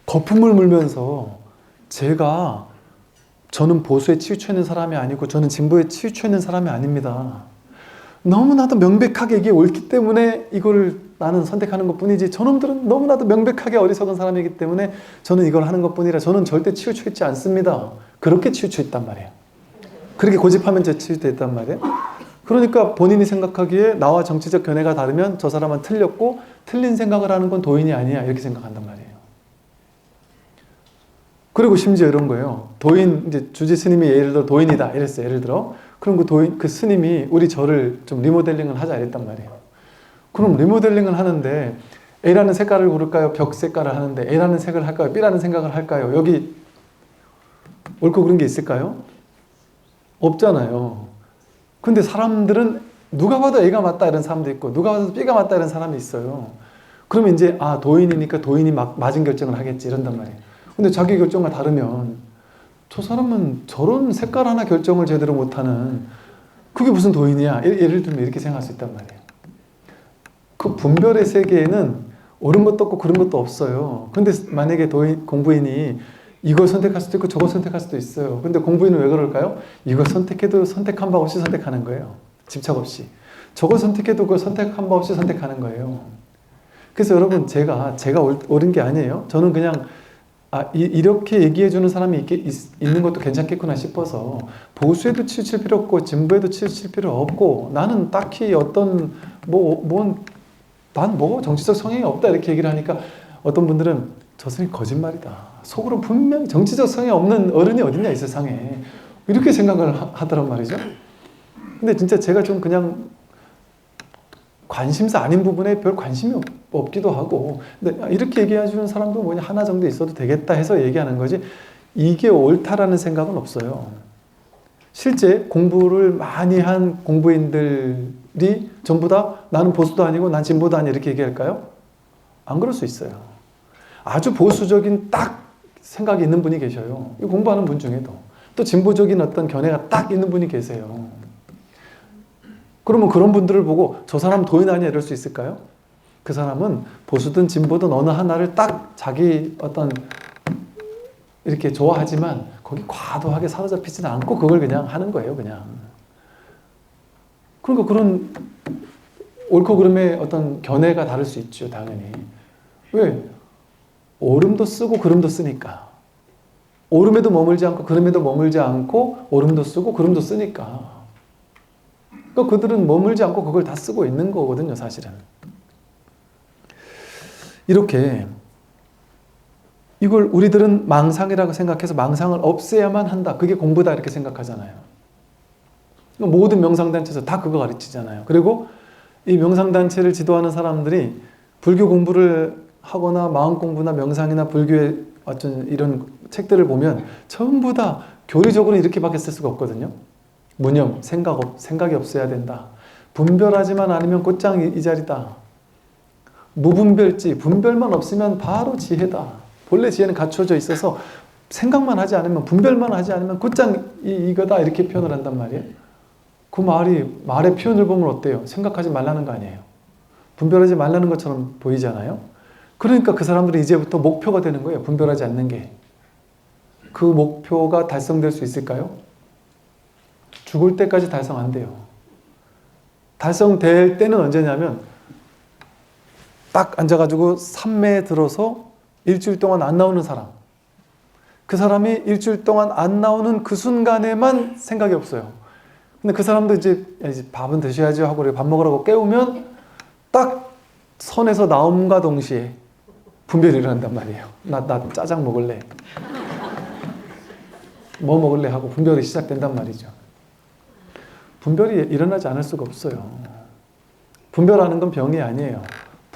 거품을 물면서 저는 보수에 치우쳐 있는 사람이 아니고 저는 진보에 치우쳐 있는 사람이 아닙니다. 너무나도 명백하게 이게 옳기 때문에 이걸 나는 선택하는 것 뿐이지 저놈들은 너무나도 명백하게 어리석은 사람이기 때문에 저는 이걸 하는 것 뿐이라 저는 절대 치우쳐 있지 않습니다. 그렇게 치우쳐 있단 말이에요. 그렇게 고집하면 치우쳐 있단 말이에요. 그러니까 본인이 생각하기에 나와 정치적 견해가 다르면 저 사람은 틀렸고 틀린 생각을 하는 건 도인이 아니야 이렇게 생각한단 말이에요. 그리고 심지어 이런 거예요. 도인, 이제 주지 스님이 예를 들어 도인이다 이랬어요. 예를 들어. 그럼 그 스님이 우리 절을 좀 리모델링을 하자 이랬단 말이에요. 그럼 리모델링을 하는데 A라는 색깔을 고를까요? 벽 색깔을 하는데 A라는 색을 할까요? B라는 생각을 할까요? 여기 옳고 그런 게 있을까요? 없잖아요. 근데 사람들은 누가 봐도 A가 맞다 이런 사람도 있고 누가 봐도 B가 맞다 이런 사람이 있어요. 그러면 이제 도인이니까 도인이 맞은 결정을 하겠지 이런단 말이에요. 근데 자기 결정과 다르면 저 사람은 저런 색깔 하나 결정을 제대로 못하는 그게 무슨 도인이야? 예를 들면 이렇게 생각할 수 있단 말이에요. 그 분별의 세계에는 옳은 것도 없고 그런 것도 없어요. 근데 만약에 공부인이 이걸 선택할 수도 있고 저걸 선택할 수도 있어요. 근데 공부인은 왜 그럴까요? 이걸 선택해도 선택한 바 없이 선택하는 거예요. 집착 없이. 저걸 선택해도 그걸 선택한 바 없이 선택하는 거예요. 그래서 여러분 제가 옳은 게 아니에요. 저는 그냥 이렇게 얘기해 주는 사람이 있는 것도 괜찮겠구나 싶어서 보수에도 치우칠 필요 없고 진보에도 치우칠 필요 없고 나는 딱히 어떤 난 정치적 성향이 없다 이렇게 얘기를 하니까 어떤 분들은 저 스님 거짓말이다. 속으로 분명히 정치적 성향이 없는 어른이 어딨냐 이 세상에 이렇게 생각을 하더란 말이죠. 근데 진짜 제가 좀 그냥 관심사 아닌 부분에 별 관심이 없기도 하고 근데 이렇게 얘기해 주는 사람도 뭐냐 하나 정도 있어도 되겠다 해서 얘기하는 거지 이게 옳다라는 생각은 없어요. 실제 공부를 많이 한 공부인들이 전부 다 나는 보수도 아니고 난 진보도 아니야 이렇게 얘기할까요? 안 그럴 수 있어요. 아주 보수적인 딱 생각이 있는 분이 계셔요. 공부하는 분 중에도. 또 진보적인 어떤 견해가 딱 있는 분이 계세요. 그러면 그런 분들을 보고 저 사람 도인 아니야 이럴 수 있을까요? 그 사람은 보수든 진보든 어느 하나를 딱 자기 어떤 이렇게 좋아하지만 거기 과도하게 사로잡히지는 않고 그걸 그냥 하는 거예요. 그냥. 그러니까 그런 옳고 그름의 어떤 견해가 다를 수 있죠. 당연히. 왜? 옳음도 쓰고 그름도 쓰니까. 옳음에도 머물지 않고 그름에도 머물지 않고 옳음도 쓰고 그름도 쓰니까. 그러니까 그들은 머물지 않고 그걸 다 쓰고 있는 거거든요. 사실은. 이렇게 이걸 우리들은 망상이라고 생각해서 망상을 없애야만 한다. 그게 공부다 이렇게 생각하잖아요. 모든 명상단체에서 다 그거 가르치잖아요. 그리고 이 명상단체를 지도하는 사람들이 불교 공부를 하거나 마음 공부나 명상이나 불교의 어떤 이런 책들을 보면 전부 다 교리적으로 이렇게밖에 쓸 수가 없거든요. 무념, 생각이 없어야 된다. 분별하지만 않으면 곧장 이 자리다. 무분별지, 분별만 없으면 바로 지혜다. 본래 지혜는 갖춰져 있어서 생각만 하지 않으면, 분별만 하지 않으면 곧장 이거다 이렇게 표현을 한단 말이에요. 그 말의 표현을 보면 어때요? 생각하지 말라는 거 아니에요. 분별하지 말라는 것처럼 보이잖아요. 그러니까 그 사람들은 이제부터 목표가 되는 거예요. 분별하지 않는 게. 그 목표가 달성될 수 있을까요? 죽을 때까지 달성 안 돼요. 달성될 때는 언제냐면 딱 앉아가지고 삼매에 들어서 일주일 동안 안 나오는 사람, 그 사람이 일주일 동안 안 나오는 그 순간에만 생각이 없어요. 근데 그 사람도 이제 밥은 드셔야죠 하고 밥 먹으라고 깨우면 딱 선에서 나옴과 동시에 분별이 일어난단 말이에요. 나 짜장 먹을래. 뭐 먹을래 하고 분별이 시작된단 말이죠. 분별이 일어나지 않을 수가 없어요. 분별하는 건 병이 아니에요.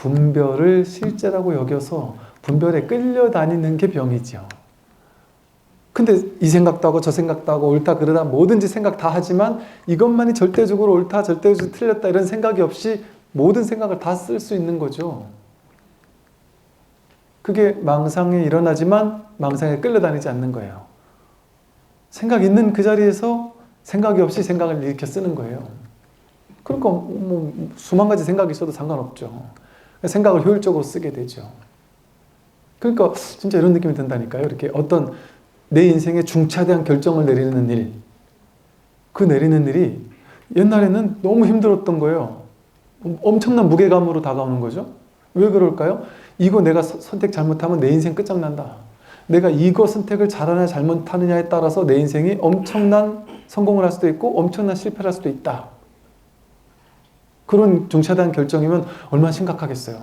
분별을 실제라고 여겨서 분별에 끌려다니는 게 병이죠. 근데 이 생각도 하고 저 생각도 하고 옳다 그르다 뭐든지 생각 다 하지만 이것만이 절대적으로 옳다 절대적으로 틀렸다 이런 생각이 없이 모든 생각을 다 쓸 수 있는 거죠. 그게 망상에 일어나지만 망상에 끌려다니지 않는 거예요. 생각 있는 그 자리에서 생각이 없이 생각을 일으켜 쓰는 거예요. 그러니까 뭐 수만 가지 생각이 있어도 상관없죠. 생각을 효율적으로 쓰게 되죠. 그러니까 진짜 이런 느낌이 든다니까요. 이렇게 어떤 내 인생의 중차대한 결정을 내리는 일, 그 내리는 일이 옛날에는 너무 힘들었던 거예요. 엄청난 무게감으로 다가오는 거죠. 왜 그럴까요? 이거 내가 선택 잘못하면 내 인생 끝장난다. 내가 이거 선택을 잘하냐 잘못하느냐에 따라서 내 인생이 엄청난 성공을 할 수도 있고 엄청난 실패를 할 수도 있다. 그런 중차대한 결정이면 얼마나 심각하겠어요.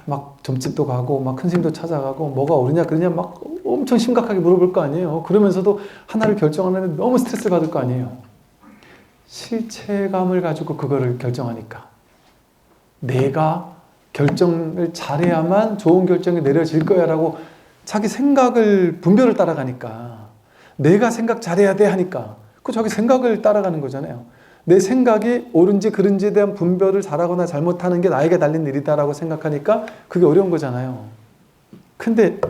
막 점집도 가고 막 큰 스님도 찾아가고 뭐가 옳으냐 그러냐 막 엄청 심각하게 물어볼 거 아니에요. 그러면서도 하나를 결정하는데 너무 스트레스를 받을 거 아니에요. 실체감을 가지고 그거를 결정하니까 내가 결정을 잘해야만 좋은 결정이 내려질 거야 라고 자기 생각을 분별을 따라가니까 내가 생각 잘해야 돼 하니까 그 자기 생각을 따라가는 거잖아요. 내 생각이 옳은지 그른지에 대한 분별을 잘하거나 잘못하는 게 나에게 달린 일이다라고 생각하니까 그게 어려운 거잖아요. 근데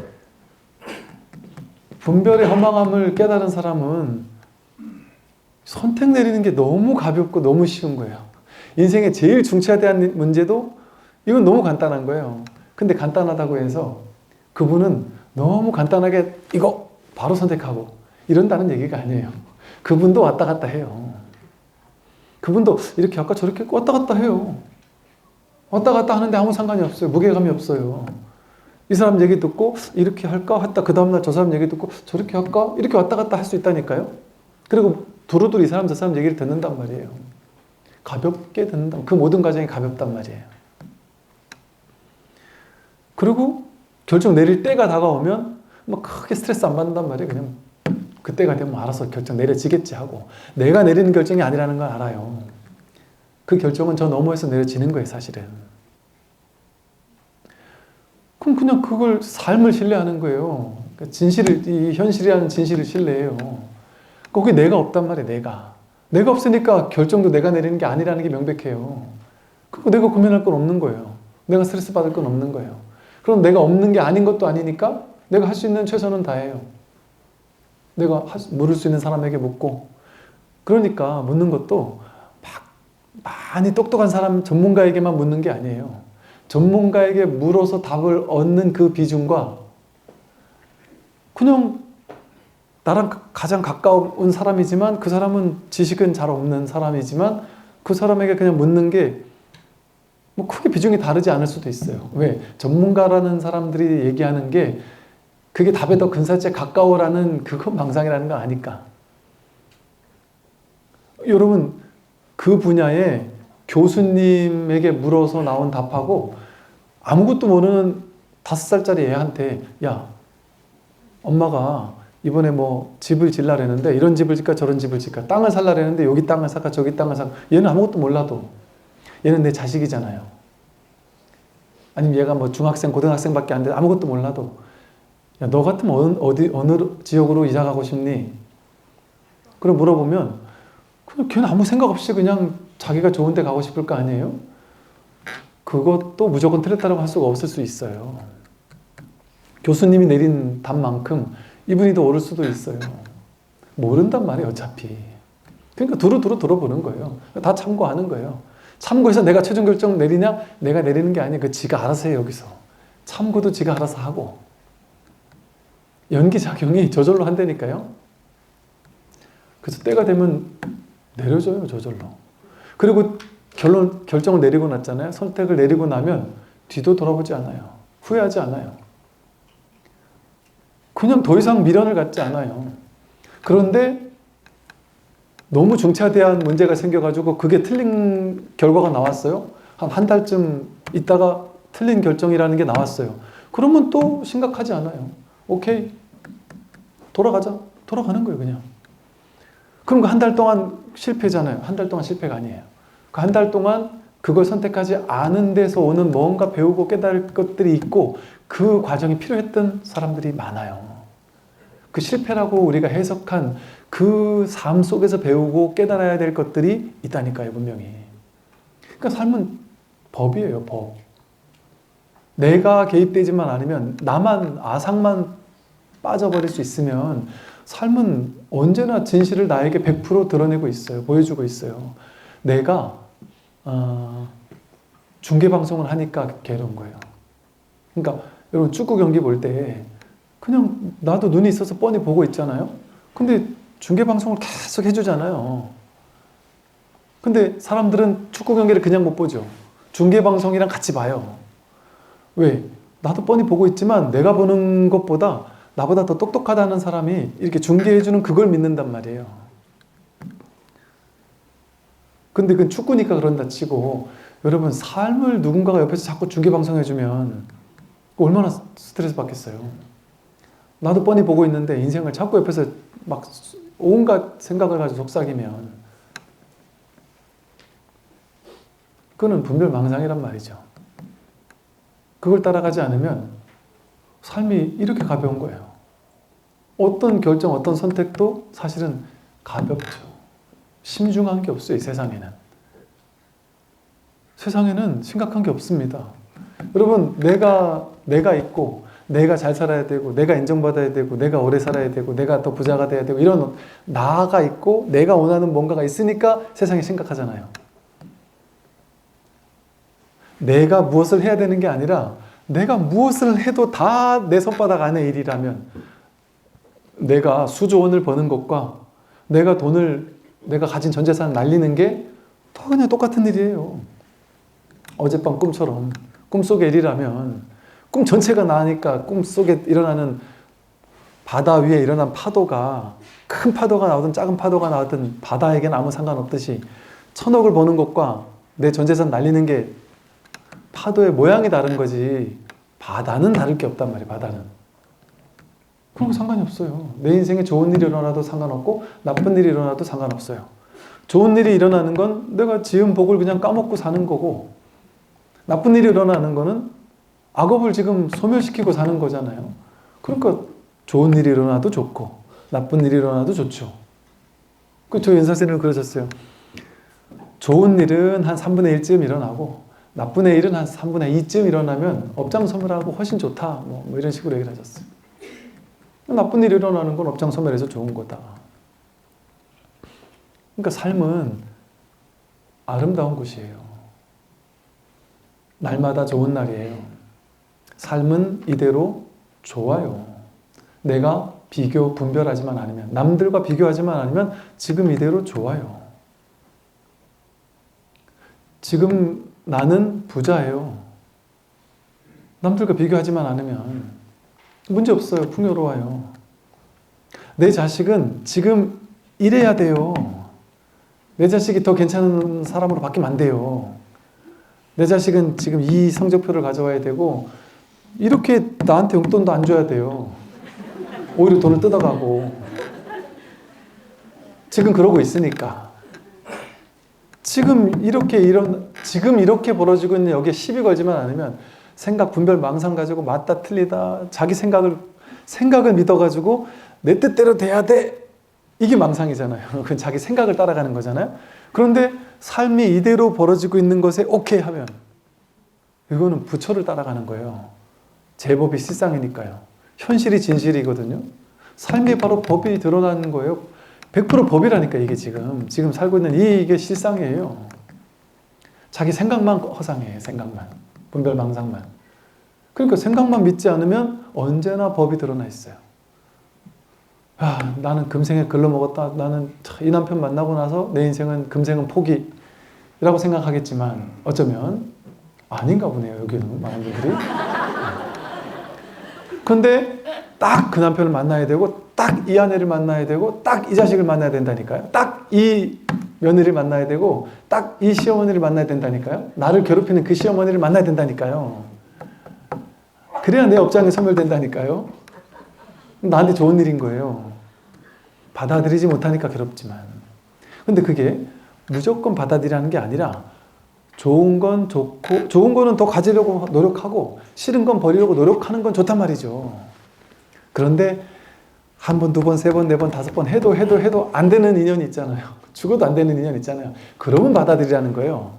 분별의 허망함을 깨달은 사람은 선택 내리는 게 너무 가볍고 너무 쉬운 거예요. 인생의 제일 중차대한 문제도 이건 너무 간단한 거예요. 근데 간단하다고 해서 그분은 너무 간단하게 이거 바로 선택하고 이런다는 얘기가 아니에요. 그분도 왔다 갔다 해요. 그분도 이렇게 할까 저렇게 왔다 갔다 해요. 왔다 갔다 하는데 아무 상관이 없어요. 무게감이 없어요. 이 사람 얘기 듣고 이렇게 할까 했다. 그 다음날 저 사람 얘기 듣고 저렇게 할까? 이렇게 왔다 갔다 할 수 있다니까요. 그리고 두루두루 이 사람 저 사람 얘기를 듣는단 말이에요. 가볍게 듣는다. 그 모든 과정이 가볍단 말이에요. 그리고 결정 내릴 때가 다가오면 뭐 크게 스트레스 안 받는단 말이에요. 그냥 그때가 되면 알아서 결정 내려지겠지 하고 내가 내리는 결정이 아니라는 걸 알아요. 그 결정은 저 너머에서 내려지는 거예요, 사실은. 그럼 그냥 그걸 삶을 신뢰하는 거예요. 진실을, 이 현실이라는 진실을 신뢰해요. 거기 내가 없단 말이에요, 내가. 내가 없으니까 결정도 내가 내리는 게 아니라는 게 명백해요. 그럼 내가 고민할 건 없는 거예요. 내가 스트레스 받을 건 없는 거예요. 그럼 내가 없는 게 아닌 것도 아니니까 내가 할 수 있는 최선은 다해요. 내가 물을 수 있는 사람에게 묻고 그러니까 묻는 것도 막 많이 똑똑한 사람 전문가에게만 묻는 게 아니에요. 전문가에게 물어서 답을 얻는 그 비중과 그냥 나랑 가장 가까운 사람이지만 그 사람은 지식은 잘 없는 사람이지만 그 사람에게 그냥 묻는 게 뭐 크게 비중이 다르지 않을 수도 있어요. 왜? 전문가라는 사람들이 얘기하는 게 그게 답에 더 근사치에 가까워라는 그건 망상이라는 거 아니까. 여러분 그 분야에 교수님에게 물어서 나온 답하고 아무것도 모르는 5살짜리 애한테 야 엄마가 이번에 뭐 집을 질라랬는데 이런 집을 질까 저런 집을 질까 땅을 살라랬는데 여기 땅을 살까 저기 땅을 살까 얘는 아무것도 몰라도 얘는 내 자식이잖아요. 아니면 얘가 뭐 중학생 고등학생밖에 안 돼 아무것도 몰라도 야, 너 같으면 어느 지역으로 이사 가고 싶니? 그럼 물어보면 그냥 걔는 아무 생각 없이 그냥 자기가 좋은 데 가고 싶을 거 아니에요? 그것도 무조건 틀렸다고 할 수가 없을 수 있어요. 교수님이 내린 답만큼 이분이 더 옳을 수도 있어요. 모른단 말이에요, 어차피. 그러니까 두루두루 들어보는 거예요. 다 참고하는 거예요. 참고해서 내가 최종 결정 내리냐? 내가 내리는 게 아니에요. 그 지가 알아서 해요, 여기서. 참고도 지가 알아서 하고. 연기작용이 저절로 한다니까요. 그래서 때가 되면 내려져요, 저절로. 그리고 결정을 내리고 났잖아요. 선택을 내리고 나면 뒤도 돌아보지 않아요. 후회하지 않아요. 그냥 더 이상 미련을 갖지 않아요. 그런데 너무 중차대한 문제가 생겨가지고 그게 틀린 결과가 나왔어요. 한 달쯤 있다가 틀린 결정이라는 게 나왔어요. 그러면 또 심각하지 않아요. 오케이, 돌아가자. 돌아가는 거예요, 그냥. 그럼 그 한 달 동안 실패잖아요. 한 달 동안 실패가 아니에요. 그 한 달 동안 그걸 선택하지 않은 데서 오는 뭔가 배우고 깨달을 것들이 있고 그 과정이 필요했던 사람들이 많아요. 그 실패라고 우리가 해석한 그 삶 속에서 배우고 깨달아야 될 것들이 있다니까요, 분명히. 그러니까 삶은 법이에요, 법. 내가 개입되지만 않으면, 나만, 아상만 빠져버릴 수 있으면 삶은 언제나 진실을 나에게 100% 드러내고 있어요. 보여주고 있어요. 내가 중계방송을 하니까 괴로운 거예요. 그러니까 여러분 축구 경기 볼 때 그냥 나도 눈이 있어서 뻔히 보고 있잖아요. 근데 중계방송을 계속 해주잖아요. 근데 사람들은 축구 경기를 그냥 못 보죠. 중계방송이랑 같이 봐요. 왜? 나도 뻔히 보고 있지만 내가 보는 것보다 나보다 더 똑똑하다는 사람이 이렇게 중계해주는 그걸 믿는단 말이에요. 근데 그건 축구니까 그런다 치고 여러분 삶을 누군가가 옆에서 자꾸 중계방송해주면 얼마나 스트레스 받겠어요. 나도 뻔히 보고 있는데 인생을 자꾸 옆에서 막 온갖 생각을 가지고 속삭이면 그거는 분별망상이란 말이죠. 그걸 따라가지 않으면 삶이 이렇게 가벼운 거예요. 어떤 결정, 어떤 선택도 사실은 가볍죠. 심중한 게 없어요, 이 세상에는. 세상에는 심각한 게 없습니다. 여러분, 내가 있고, 내가 잘 살아야 되고, 내가 인정받아야 되고, 내가 오래 살아야 되고, 내가 더 부자가 돼야 되고, 이런 나가 있고, 내가 원하는 뭔가가 있으니까 세상이 심각하잖아요. 내가 무엇을 해야 되는 게 아니라, 내가 무엇을 해도 다 내 손바닥 안의 일이라면, 내가 수조 원을 버는 것과 내가 가진 전 재산 날리는 게 다 그냥 똑같은 일이에요. 어젯밤 꿈처럼. 꿈속의 일이라면 꿈 전체가 나으니까 꿈속에 일어나는 바다 위에 일어난 파도가 큰 파도가 나오든 작은 파도가 나오든 바다에게는 아무 상관없듯이 1000억을 버는 것과 내 전 재산 날리는 게 파도의 모양이 다른 거지 바다는 다를 게 없단 말이에요. 바다는. 그런 거 상관이 없어요. 내 인생에 좋은 일이 일어나도 상관없고 나쁜 일이 일어나도 상관없어요. 좋은 일이 일어나는 건 내가 지은 복을 그냥 까먹고 사는 거고 나쁜 일이 일어나는 거는 악업을 지금 소멸시키고 사는 거잖아요. 그러니까 좋은 일이 일어나도 좋고 나쁜 일이 일어나도 좋죠. 저 연사선생님은 그러셨어요. 좋은 일은 한 3분의 1쯤 일어나고 나쁜 일은 한 3분의 2쯤 일어나면 업장소멸하고 훨씬 좋다. 뭐 이런 식으로 얘기를 하셨어요. 나쁜 일이 일어나는 건 업장소멸해서 좋은 거다. 그러니까 삶은 아름다운 곳이에요. 날마다 좋은 날이에요. 삶은 이대로 좋아요. 내가 비교, 분별하지만 않으면, 남들과 비교하지만 않으면 지금 이대로 좋아요. 지금 나는 부자예요. 남들과 비교하지만 않으면 문제 없어요. 풍요로워요. 내 자식은 지금 이래야 돼요. 내 자식이 더 괜찮은 사람으로 바뀌면 안 돼요. 내 자식은 지금 이 성적표를 가져와야 되고 이렇게 나한테 용돈도 안 줘야 돼요. 오히려 돈을 뜯어가고 지금 그러고 있으니까 지금 이렇게 벌어지고 있는 여기에 시비 걸지만 않으면 생각, 분별, 망상 가지고 맞다 틀리다 자기 생각을 믿어가지고 내 뜻대로 돼야 돼 이게 망상이잖아요. 그건 자기 생각을 따라가는 거잖아요. 그런데 삶이 이대로 벌어지고 있는 것에 오케이 하면 이거는 부처를 따라가는 거예요. 제법이 실상이니까요. 현실이 진실이거든요. 삶이 바로 법이 드러나는 거예요. 100% 법이라니까 이게 지금 살고 있는 이게 실상이에요. 자기 생각만 허상해요. 생각만. 분별망상만. 그러니까 생각만 믿지 않으면 언제나 법이 드러나 있어요. 나는 금생에 글러먹었다. 나는 이 남편 만나고 나서 내 인생은 금생은 포기라고 생각하겠지만 어쩌면 아닌가 보네요, 여기는 많은 분들이. 그런데 딱 그 남편을 만나야 되고, 딱 이 아내를 만나야 되고, 딱 이 자식을 만나야 된다니까요. 딱 이 며느리를 만나야 되고, 딱 이 시어머니를 만나야 된다니까요. 나를 괴롭히는 그 시어머니를 만나야 된다니까요. 그래야 내 업장이 소멸된다니까요. 나한테 좋은 일인 거예요. 받아들이지 못하니까 괴롭지만. 근데 그게 무조건 받아들이라는 게 아니라, 좋은 건 좋고, 좋은 거는 더 가지려고 노력하고, 싫은 건 버리려고 노력하는 건 좋단 말이죠. 그런데 한 번, 두 번, 세 번, 네 번, 다섯 번 해도 안 되는 인연이 있잖아요. 죽어도 안 되는 인연이 있잖아요. 그러면 받아들이라는 거예요.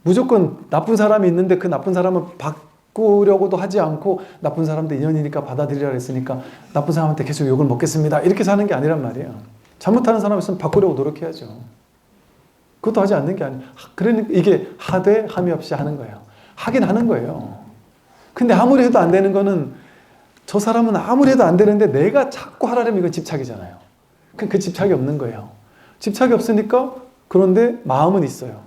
무조건 나쁜 사람이 있는데 그 나쁜 사람은 바꾸려고도 하지 않고, 나쁜 사람도 인연이니까 받아들이라 했으니까 나쁜 사람한테 계속 욕을 먹겠습니다, 이렇게 사는 게 아니란 말이에요. 잘못하는 사람 있으면 바꾸려고 노력해야죠. 그것도 하지 않는 게 아니에요. 그러니까 이게 하되 함이 없이 하는 거예요. 하긴 하는 거예요. 근데 아무리 해도 안 되는 거는, 저 사람은 아무리 해도 안 되는데 내가 자꾸 하라면 이건 집착이잖아요. 그 집착이 없는 거예요. 집착이 없으니까, 그런데 마음은 있어요.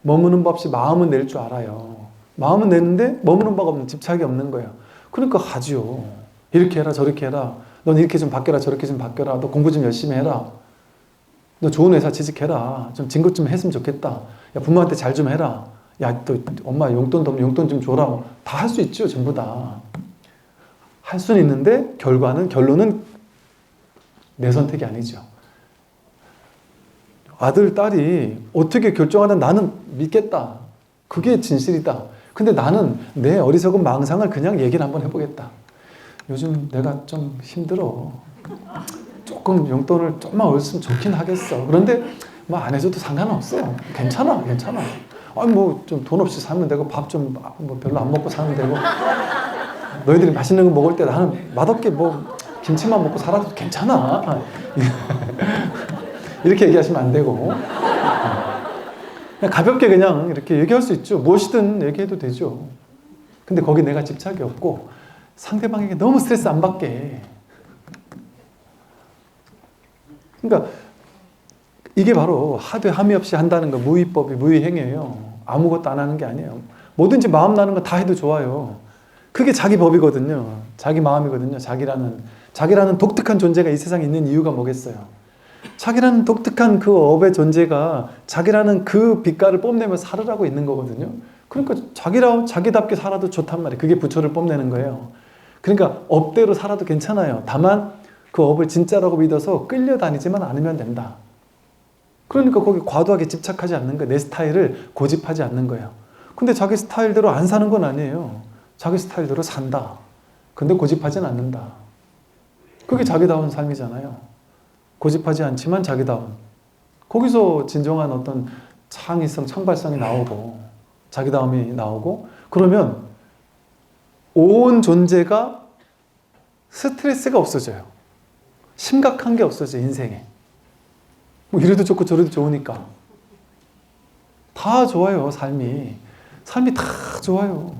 머무는 법 없이 마음은 낼 줄 알아요. 마음은 내는데 머무는 법 없는, 집착이 없는 거예요. 그러니까 하지요. 이렇게 해라, 저렇게 해라. 넌 이렇게 좀 바뀌어라, 저렇게 좀 바뀌어라. 너 공부 좀 열심히 해라. 너 좋은 회사 취직해라. 좀 진급 좀 했으면 좋겠다. 야, 부모한테 잘 좀 해라. 야, 또 엄마 용돈도 없는 용돈 좀 줘라. 다 할 수 있죠, 전부 다. 할 수는 있는데 결론은 내 선택이 아니죠. 아들, 딸이 어떻게 결정하든 나는 믿겠다. 그게 진실이다. 근데 나는 내 어리석은 망상을 그냥 얘기를 한번 해보겠다. 요즘 내가 좀 힘들어. 조금 용돈을 좀만 얻었으면 좋긴 하겠어. 그런데 뭐 안 해줘도 상관없어. 괜찮아. 아니 뭐 좀 돈 없이 살면 되고, 밥 좀 뭐 별로 안 먹고 사면 되고, 너희들이 맛있는 거 먹을 때 나는 맛없게 뭐 김치만 먹고 살아도 괜찮아. 이렇게 얘기하시면 안 되고, 그냥 가볍게 그냥 이렇게 얘기할 수 있죠. 무엇이든 얘기해도 되죠. 근데 거기 내가 집착이 없고, 상대방에게 너무 스트레스 안 받게. 그러니까 이게 바로 하되 함이 없이 한다는 거, 무위법이 무위행위예요. 아무것도 안 하는 게 아니에요. 뭐든지 마음 나는 거 다 해도 좋아요. 그게 자기 법이거든요. 자기 마음이거든요. 자기라는 독특한 존재가 이 세상에 있는 이유가 뭐겠어요? 자기라는 독특한 그 업의 존재가 자기라는 그 빛깔을 뽐내며 살으라고 있는 거거든요. 그러니까 자기답게 살아도 좋단 말이에요. 그게 부처를 뽐내는 거예요. 그러니까 업대로 살아도 괜찮아요. 다만 그 업을 진짜라고 믿어서 끌려다니지만 않으면 된다. 그러니까 거기 과도하게 집착하지 않는 거예요. 내 스타일을 고집하지 않는 거예요. 근데 자기 스타일대로 안 사는 건 아니에요. 자기 스타일대로 산다. 근데 고집하진 않는다. 그게 자기다운 삶이잖아요. 고집하지 않지만 자기다운. 거기서 진정한 어떤 창의성, 창발성이 나오고, 자기다움이 나오고, 그러면 온 존재가 스트레스가 없어져요. 심각한 게 없어져요, 인생에. 뭐 이래도 좋고 저래도 좋으니까. 다 좋아요, 삶이. 삶이 다 좋아요.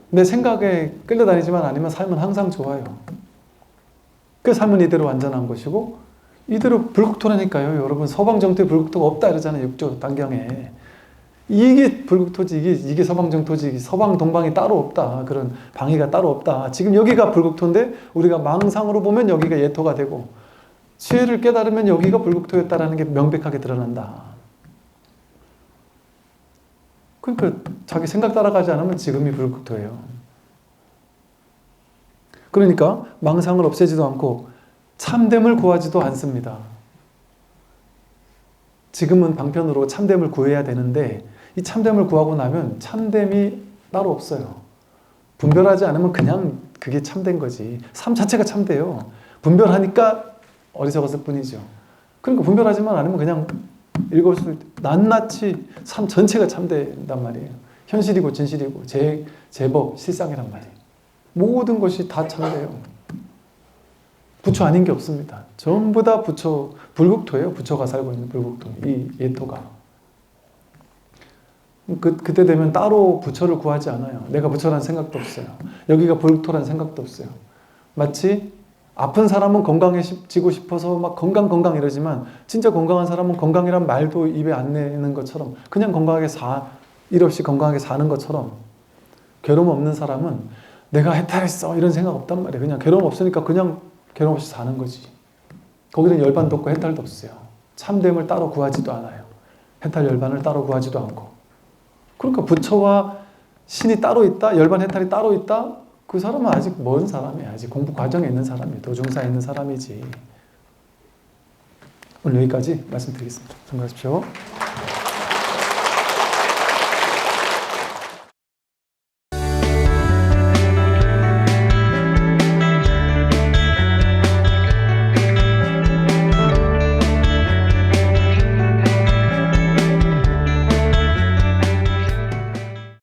내 생각에 끌려다니지만 않으면 삶은 항상 좋아요. 그 삶은 이대로 완전한 것이고, 이대로 불국토라니까요. 여러분, 서방정토에 불국토가 없다 이러잖아요. 육조 단경에. 이게 불국토지, 이게 서방정토지, 서방 동방이 따로 없다. 그런 방위가 따로 없다. 지금 여기가 불국토인데 우리가 망상으로 보면 여기가 예토가 되고, 지혜를 깨달으면 여기가 불국토였다라는 게 명백하게 드러난다. 그러니까 자기 생각 따라가지 않으면 지금이 불국토예요. 그러니까 망상을 없애지도 않고 참됨을 구하지도 않습니다. 지금은 방편으로 참됨을 구해야 되는데, 이 참됨을 구하고 나면 참됨이 따로 없어요. 분별하지 않으면 그냥 그게 참된 거지. 삶 자체가 참돼요. 분별하니까 어리석었을 뿐이죠. 그러니까 분별하지만 않으면 그냥 읽었을 때 낱낱이 삶 전체가 참된단 말이에요. 현실이고 진실이고 제법 실상이란 말이에요. 모든 것이 다 참돼요. 부처 아닌 게 없습니다. 전부 다 부처, 불국토예요. 부처가 살고 있는 불국토, 이 예토가. 그때 되면 따로 부처를 구하지 않아요. 내가 부처라는 생각도 없어요. 여기가 불국토라는 생각도 없어요. 마치 아픈 사람은 건강해지고 싶어서 막 건강 이러지만, 진짜 건강한 사람은 건강이란 말도 입에 안 내는 것처럼 그냥 건강하게 일 없이 건강하게 사는 것처럼 괴로움 없는 사람은 내가 해탈했어 이런 생각 없단 말이에요. 그냥 괴로움 없으니까 그냥 괴로움 없이 사는 거지. 거기는 열반도 없고 해탈도 없어요. 참됨을 따로 구하지도 않아요. 해탈 열반을 따로 구하지도 않고. 그러니까 부처와 신이 따로 있다, 열반 해탈이 따로 있다. 그 사람은 아직 먼 사람이야. 아직 공부 과정에 있는 사람이에요. 도중사에 있는 사람이지. 오늘 여기까지 말씀드리겠습니다. 수고하십시오.